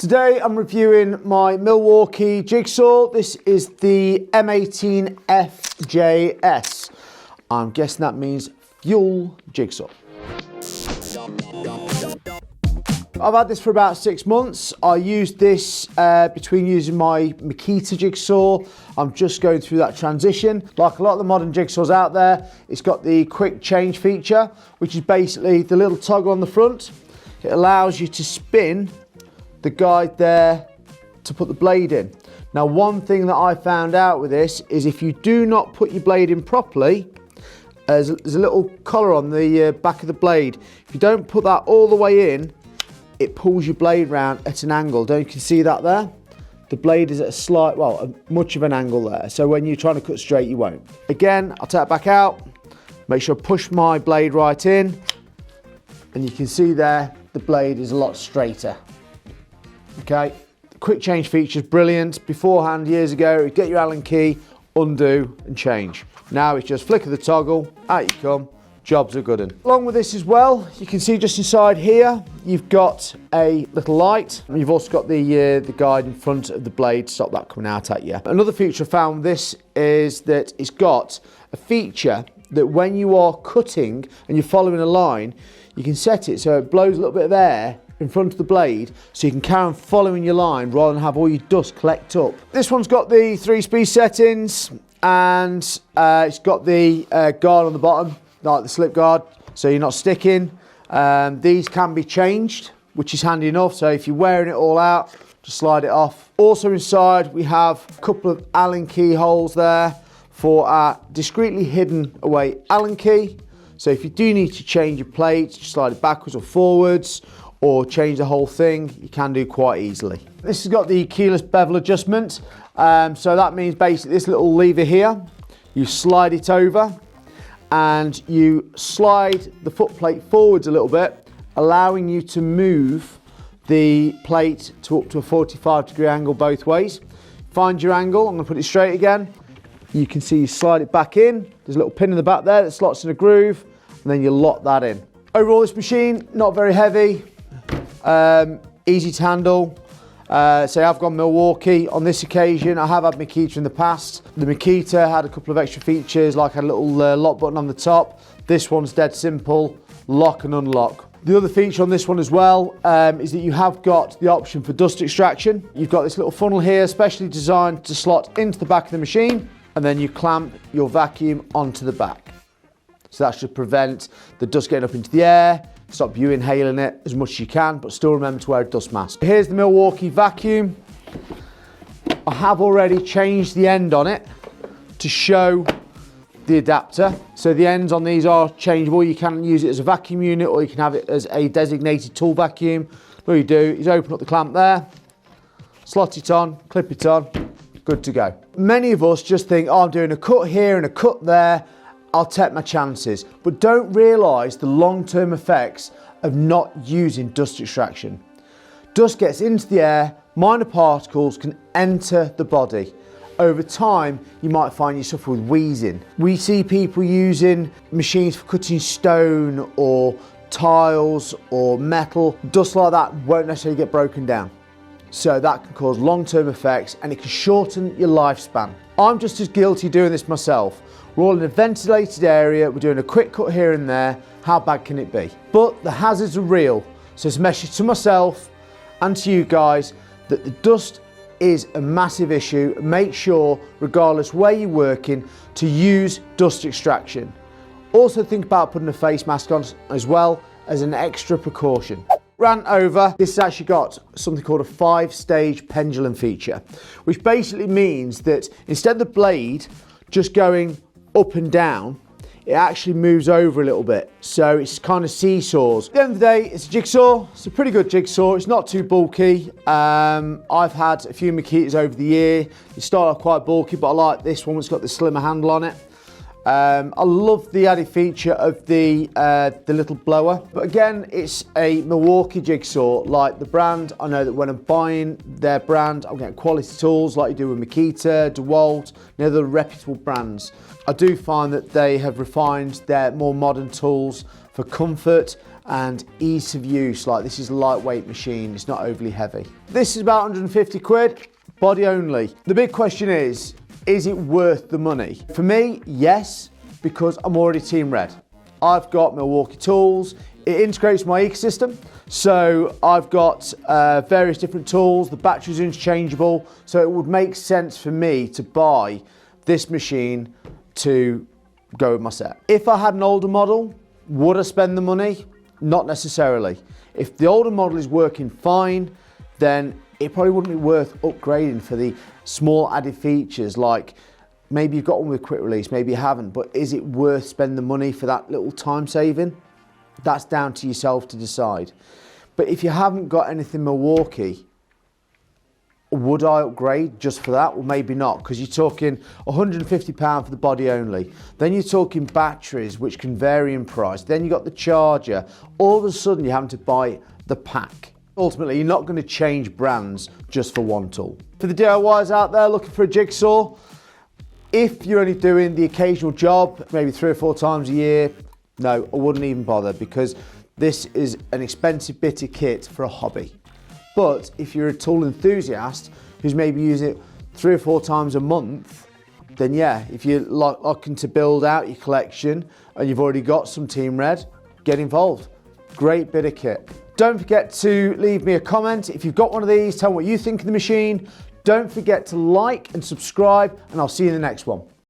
Today I'm reviewing my Milwaukee Jigsaw. This is the M18 FJS. I'm guessing that means fuel jigsaw. I've had this for about 6 months. I used this between using my Makita jigsaw. I'm just going through that transition. Like a lot of the modern jigsaws out there, it's got the quick change feature, which is basically the little toggle on the front. It allows you to spin the guide there to put the blade in. Now, one thing that I found out with this is if you do not put your blade in properly, there's a little collar on the back of the blade. If you don't put that all the way in, it pulls your blade round at an angle. Don't you can see that there? The blade is at a slight, well, much of an angle there. So when you're trying to cut straight, you won't. Again, I'll take it back out, make sure I push my blade right in, and you can see there, the blade is a lot straighter. Okay, the quick change feature is brilliant. Beforehand, years ago, you get your Allen key, undo and change. Now it's just flick of the toggle, out you come, jobs are good. And along with this as well, you can see just inside here, you've got a little light. And you've also got the guide in front of the blade to stop that coming out at you. Another feature I found with this is that it's got a feature that when you are cutting and you're following a line, you can set it so it blows a little bit of air in front of the blade so you can carry on following your line rather than have all your dust collect up. This one's got the 3-speed settings and it's got the guard on the bottom, like the slip guard, so you're not sticking. These can be changed, which is handy enough, so if you're wearing it all out, just slide it off. Also inside we have a couple of Allen key holes there for our discreetly hidden away Allen key. So if you do need to change your plate, just slide it backwards or forwards, or change the whole thing, you can do quite easily. This has got the keyless bevel adjustment. So that means basically this little lever here, you slide it over and you slide the foot plate forwards a little bit, allowing you to move the plate to up to a 45-degree angle both ways. Find your angle, I'm gonna put it straight again. You can see you slide it back in. There's a little pin in the back there that slots in a groove, and then you lock that in. Overall, this machine, not very heavy, easy to handle. So I've gone Milwaukee on this occasion. I have had Makita in the past. The Makita had a couple of extra features, like a little lock button on the top. This one's dead simple, lock and unlock. The other feature on this one as well is that you have got the option for dust extraction. You've got this little funnel here, specially designed to slot into the back of the machine, and then you clamp your vacuum onto the back. So that should prevent the dust getting up into the air, stop you inhaling it as much as you can, but still remember to wear a dust mask. Here's the Milwaukee vacuum. I have already changed the end on it to show the adapter. So the ends on these are changeable. You can use it as a vacuum unit or you can have it as a designated tool vacuum. All you do is open up the clamp there, slot it on, clip it on, good to go. Many of us just think, oh, I'm doing a cut here and a cut there, I'll take my chances, but don't realise the long-term effects of not using dust extraction. Dust gets into the air, minor particles can enter the body. Over time, you might find you suffer with wheezing. We see people using machines for cutting stone or tiles or metal. Dust like that won't necessarily get broken down. So that can cause long-term effects and it can shorten your lifespan. I'm just as guilty doing this myself. We're all in a ventilated area, we're doing a quick cut here and there. How bad can it be? But the hazards are real. So it's a message to myself and to you guys that the dust is a massive issue. Make sure, regardless where you're working, to use dust extraction. Also think about putting a face mask on as well as an extra precaution. Rant over, this has actually got something called a 5-stage pendulum feature, which basically means that instead of the blade just going up and down, it actually moves over a little bit. So it's kind of seesaws. At the end of the day, it's a jigsaw. It's a pretty good jigsaw. It's not too bulky. I've had a few Makitas over the year. They start off quite bulky, but I like this one. It's got the slimmer handle on it. I love the added feature of the little blower, but again, it's a Milwaukee jigsaw. Like the brand, I know that when I'm buying their brand, I'm getting quality tools like you do with Makita, DeWalt, and other reputable brands. I do find that they have refined their more modern tools for comfort and ease of use. Like, this is a lightweight machine, it's not overly heavy. This is about 150 quid, body only. The big question is it worth the money? For me, yes, because I'm already team red. I've got Milwaukee tools, it integrates my ecosystem. So I've got various different tools, the battery's interchangeable, so it would make sense for me to buy this machine to go with my set. If I had an older model, would I spend the money? Not necessarily. If the older model is working fine, then it probably wouldn't be worth upgrading for the small added features, like maybe you've got one with quick release, maybe you haven't, but is it worth spending the money for that little time saving? That's down to yourself to decide. But if you haven't got anything Milwaukee, would I upgrade just for that? Well, maybe not, because you're talking £150 for the body only. Then you're talking batteries, which can vary in price. Then you got the charger. All of a sudden, you're having to buy the pack. Ultimately, you're not going to change brands just for one tool. For the DIYers out there looking for a jigsaw, if you're only doing the occasional job, maybe 3 or 4 times a year, no, I wouldn't even bother, because this is an expensive bit of kit for a hobby. But if you're a tool enthusiast who's maybe using it 3 or 4 times a month, then yeah, if you're looking to build out your collection and you've already got some Team Red, get involved. Great bit of kit. Don't forget to leave me a comment. If you've got one of these, tell me what you think of the machine. Don't forget to like and subscribe, and I'll see you in the next one.